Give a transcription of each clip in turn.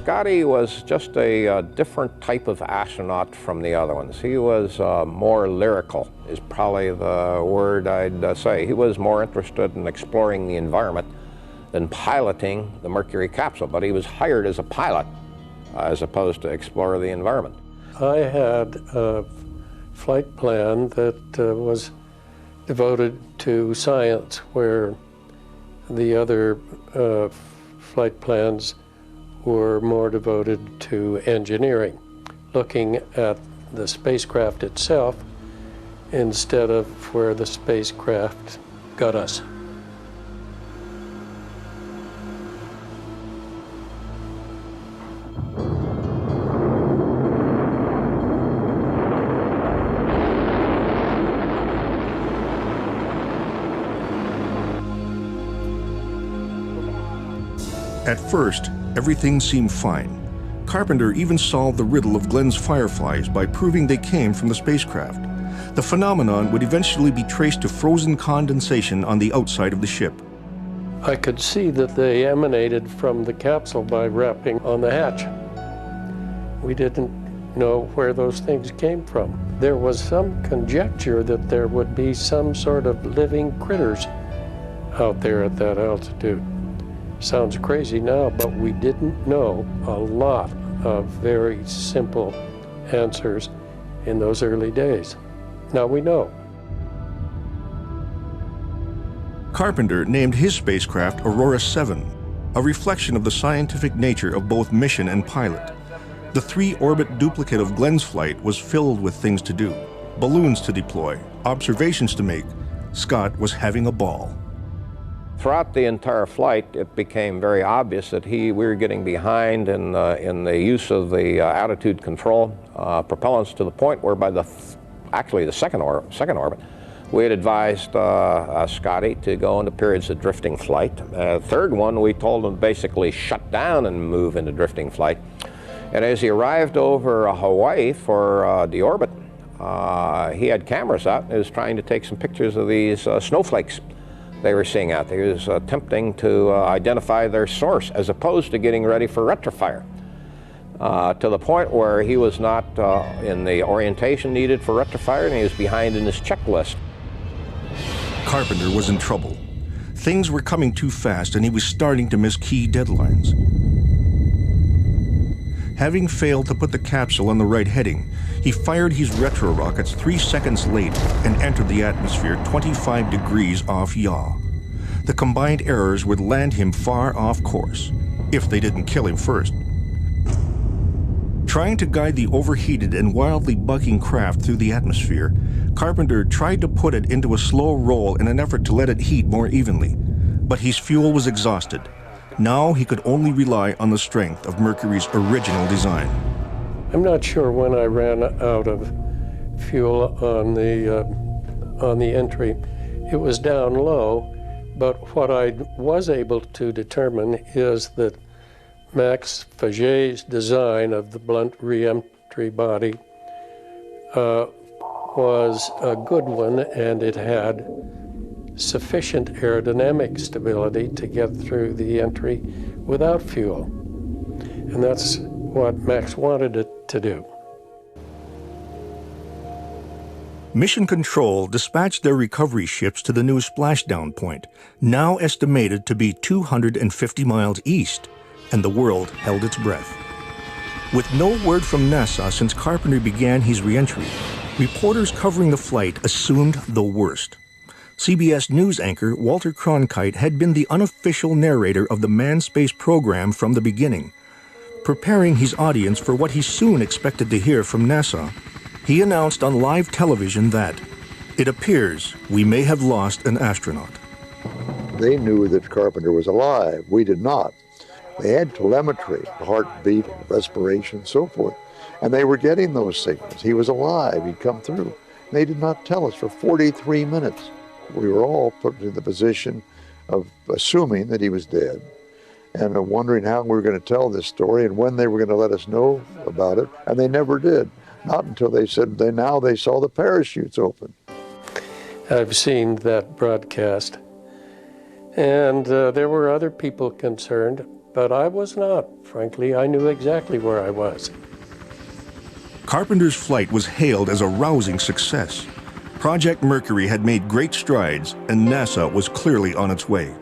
Scotty was just a different type of astronaut from the other ones. He was more lyrical, is probably the word I'd say. He was more interested in exploring the environment than piloting the Mercury capsule, but he was hired as a pilot as opposed to explore the environment. I had a flight plan that was devoted to science, where the other flight plans were more devoted to engineering, looking at the spacecraft itself instead of where the spacecraft got us. At first, everything seemed fine. Carpenter even solved the riddle of Glenn's fireflies by proving they came from the spacecraft. The phenomenon would eventually be traced to frozen condensation on the outside of the ship. I could see that they emanated from the capsule by rapping on the hatch. We didn't know where those things came from. There was some conjecture that there would be some sort of living critters out there at that altitude. Sounds crazy now, but we didn't know a lot of very simple answers in those early days. Now we know. Carpenter named his spacecraft Aurora 7, a reflection of the scientific nature of both mission and pilot. The 3-orbit duplicate of Glenn's flight was filled with things to do, balloons to deploy, observations to make. Scott was having a ball. Throughout the entire flight, it became very obvious that we were getting behind in the use of the attitude control propellants, to the point where by the second orbit, we had advised Scotty to go into periods of drifting flight. Third one, we told him to basically shut down and move into drifting flight. And as he arrived over Hawaii for the orbit, he had cameras out and was trying to take some pictures of these snowflakes they were seeing out there. He was attempting to identify their source as opposed to getting ready for retrofire, to the point where he was not in the orientation needed for retrofire, and he was behind in his checklist. Carpenter was in trouble. Things were coming too fast and he was starting to miss key deadlines. Having failed to put the capsule on the right heading, he fired his retro rockets 3 seconds late and entered the atmosphere 25 degrees off yaw. The combined errors would land him far off course, if they didn't kill him first. Trying to guide the overheated and wildly bucking craft through the atmosphere, Carpenter tried to put it into a slow roll in an effort to let it heat more evenly, but his fuel was exhausted. Now he could only rely on the strength of Mercury's original design. I'm not sure when I ran out of fuel on the entry. It was down low, but what I was able to determine is that Max Faget's design of the blunt re-entry body was a good one, and it had sufficient aerodynamic stability to get through the entry without fuel. And that's what Max wanted it to do. Mission Control dispatched their recovery ships to the new splashdown point, now estimated to be 250 miles east, and the world held its breath. With no word from NASA since Carpenter began his re-entry, reporters covering the flight assumed the worst. CBS News anchor Walter Cronkite had been the unofficial narrator of the manned space program from the beginning. Preparing his audience for what he soon expected to hear from NASA, he announced on live television that, "It appears we may have lost an astronaut." They knew that Carpenter was alive. We did not. They had telemetry, heartbeat, respiration, so forth. And they were getting those signals. He was alive. He'd come through. They did not tell us for 43 minutes. We were all put in the position of assuming that he was dead and of wondering how we were going to tell this story and when they were going to let us know about it. And they never did. Not until they said now they saw the parachutes open. I've seen that broadcast, and there were other people concerned. But I was not, frankly. I knew exactly where I was. Carpenter's flight was hailed as a rousing success. Project Mercury had made great strides, and NASA was clearly on its way.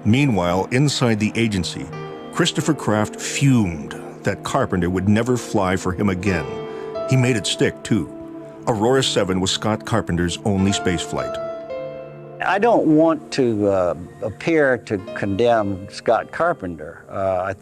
Meanwhile, inside the agency, Christopher Kraft fumed that Carpenter would never fly for him again. He made it stick, too. Aurora 7 was Scott Carpenter's only spaceflight. I don't want to appear to condemn Scott Carpenter.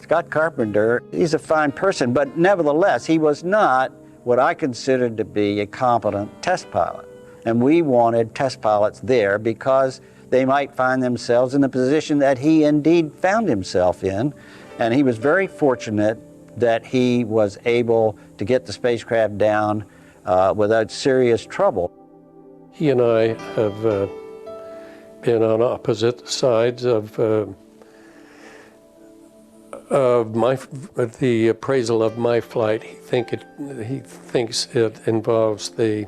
Scott Carpenter, he's a fine person, but nevertheless, he was not what I considered to be a competent test pilot. And we wanted test pilots there because they might find themselves in the position that he indeed found himself in. And he was very fortunate that he was able to get the spacecraft down without serious trouble. He and I have been on opposite sides of the appraisal of my flight. He thinks it involves the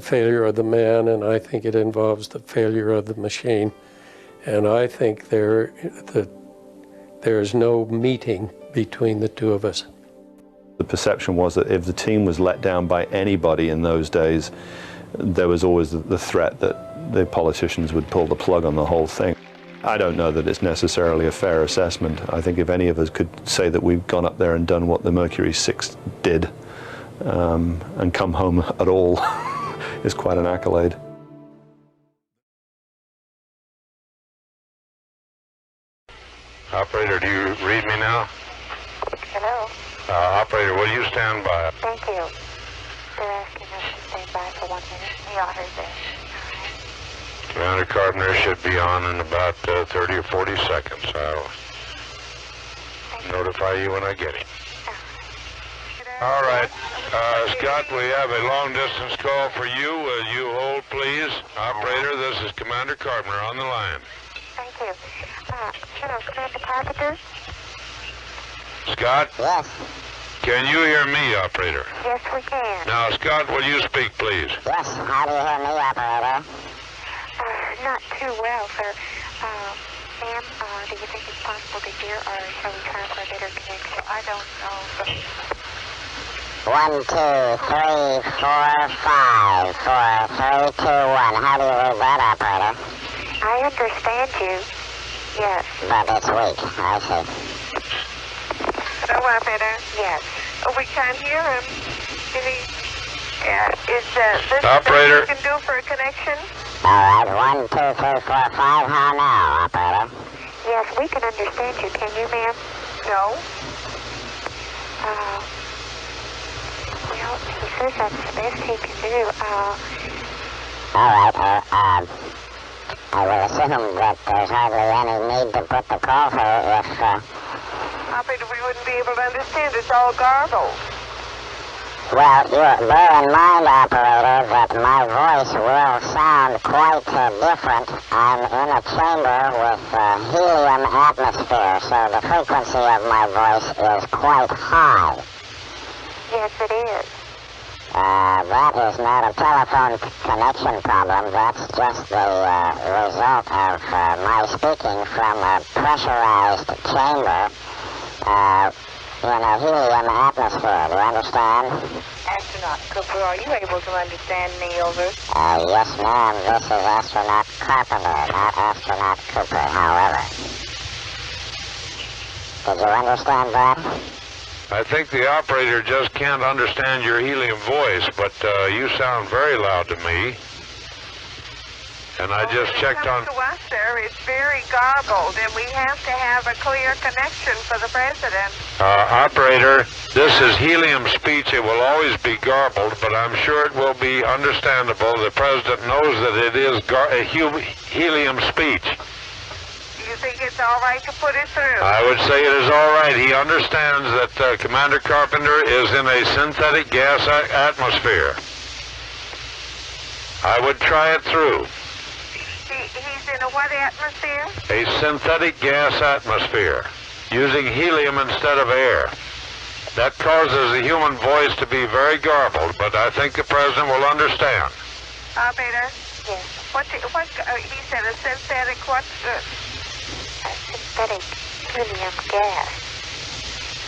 failure of the man, and I think it involves the failure of the machine. And I think there's no meeting between the two of us. The perception was that if the team was let down by anybody in those days, there was always the threat that the politicians would pull the plug on the whole thing. I don't know that it's necessarily a fair assessment. I think if any of us could say that we've gone up there and done what the Mercury 6 did and come home at all is quite an accolade. Operator, do you read me now? Hello? Operator, will you stand by? Thank you. They're asking us to stand by for 1 minute. We all heard that. Commander Carpenter should be on in about 30 or 40 seconds. I'll notify you when I get him. All right. Scott, we have a long-distance call for you. Will you hold, please? Operator, this is Commander Carpenter on the line. Thank you. Hello, Commander Carpenter? Scott? Yes. Can you hear me, operator? Yes, we can. Now, Scott, will you speak, please? Yes, how do you hear me, operator? Not too well, sir. Ma'am, do you think it's possible to hear, or shall we try for a better connection? I don't know. 1, 2, 3, 4, 5, 4, 3, 2, 1. How do you read that, operator? I understand you. Yes. But it's weak, I see. Hello, operator? Yes. Oh, we can't hear him. Is this operator? What you can do for a connection? All right, 1, 2, 3, 4, 5. How now, operator? Yes, we can understand you. Can you, ma'am? No. Well, he says that's the best he can do. All right, I will assume that there's hardly any need to put the call through if... Operator, we wouldn't be able to understand. It's all garbled. Well, bear in mind, operator, that my voice will sound quite different. I'm in a chamber with helium atmosphere, so the frequency of my voice is quite high. Yes, it is. That is not a telephone connection problem. That's just the result of my speaking from a pressurized chamber in a helium atmosphere. Do you understand? Astronaut Cooper, are you able to understand me, over? Yes, ma'am. This is Astronaut Carpenter, not Astronaut Cooper, however. Did you understand that? I think the operator just can't understand your helium voice, but you sound very loud to me. And I just checked on... To us, sir, it's very garbled, and we have to have a clear connection for the president. Operator, this is helium speech. It will always be garbled, but I'm sure it will be understandable. The president knows that it is helium speech. Do you think it's all right to put it through? I would say it is all right. He understands that Commander Carpenter is in a synthetic gas atmosphere. I would try it through. He's in a what atmosphere? A synthetic gas atmosphere, using helium instead of air. That causes the human voice to be very garbled, but I think the president will understand. Operator? Yes. He said a synthetic, what's the... A synthetic helium gas.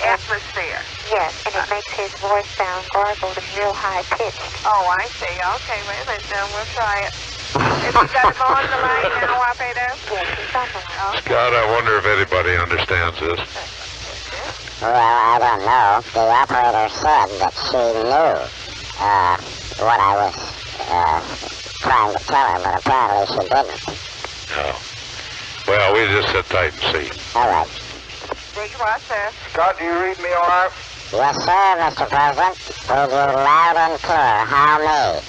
Atmosphere. Yes, and it makes his voice sound garbled and real high pitched. Oh, I see. Okay, wait a minute now. We'll try it. Have you got him on the line now, Operator? Yes, he's on the line. Scott, I wonder if anybody understands this. Well, I don't know. The operator said that she knew what I was trying to tell her, but apparently she didn't. No. Well, we just sit tight and see. All right. There you are, sir. Scott, do you read me all right? Yes, sir, Mr. President. Read you loud and clear. How me?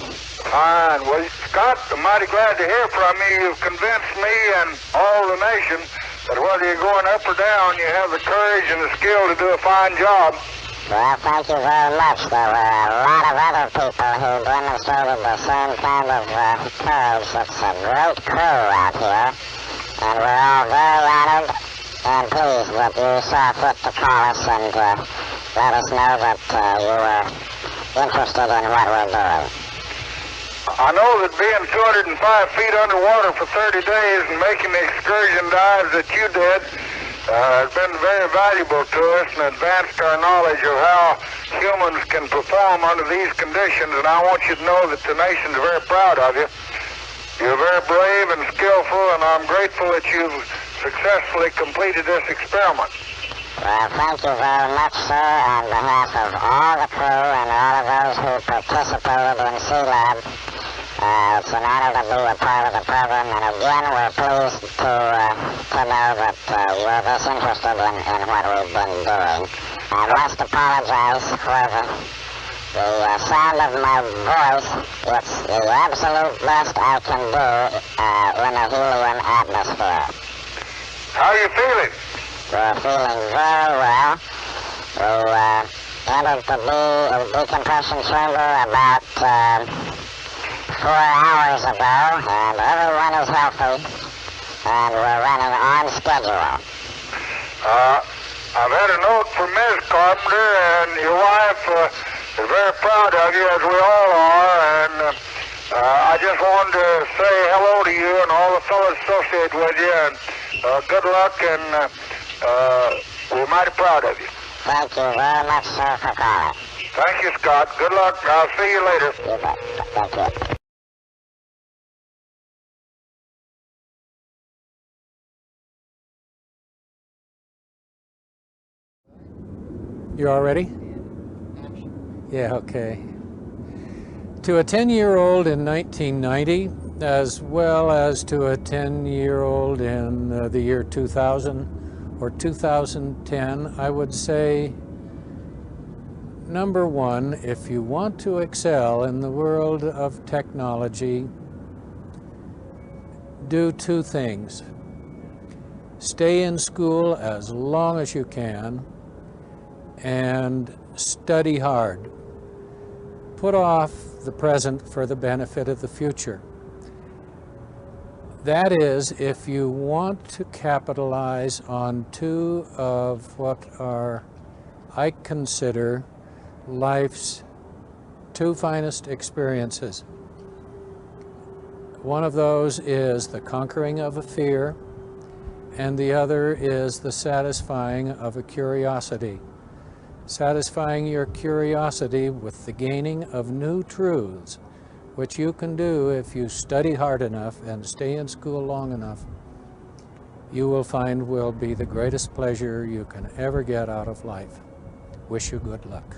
Fine. Well, Scott, I'm mighty glad to hear from you. You've convinced me and all the nation that whether you're going up or down, you have the courage and the skill to do a fine job. Well, thank you very much. There were a lot of other people who demonstrated the same kind of courage. It's a great crew out here, and we're all very honored and pleased that you saw fit to call us and let us know that you were interested in what we're doing. I know that being 205 feet underwater for 30 days and making the excursion dives that you did has been very valuable to us and advanced our knowledge of how humans can perform under these conditions, and I want you to know that the nation's very proud of you. You're very brave and skillful, and I'm grateful that you've successfully completed this experiment. Well, thank you very much, sir, on behalf of all the crew and all of those who participated in Sea-Lab. It's an honor to be a part of the program, and again, we're pleased to know that you're this interested in what we've been doing. I must apologize for the sound of my voice. It's the absolute best I can do in a helium atmosphere. How are you feeling? We're feeling very well. We entered the decompression chamber about 4 hours ago, and everyone is healthy, and we're running on schedule. I've had a note from Ms. Carpenter, and your wife is very proud of you, as we all are, and I just wanted to say hello to you and all the fellows associated with you, and good luck, and we're mighty proud of you. Thank you very much, sir, for calling. Thank you, Scott. Good luck. I'll see you later. You bet. Thank you. You all ready? Yeah, okay. To a 10-year-old in 1990, as well as to a 10-year-old in the year 2000 or 2010, I would say, number one, if you want to excel in the world of technology, do 2 things. Stay in school as long as you can, and study hard. Put off the present for the benefit of the future. That is, if you want to capitalize on 2 of what are, I consider, life's 2 finest experiences. One of those is the conquering of a fear, and the other is the satisfying of a curiosity. Satisfying your curiosity with the gaining of new truths, which you can do if you study hard enough and stay in school long enough, you will find will be the greatest pleasure you can ever get out of life. Wish you good luck.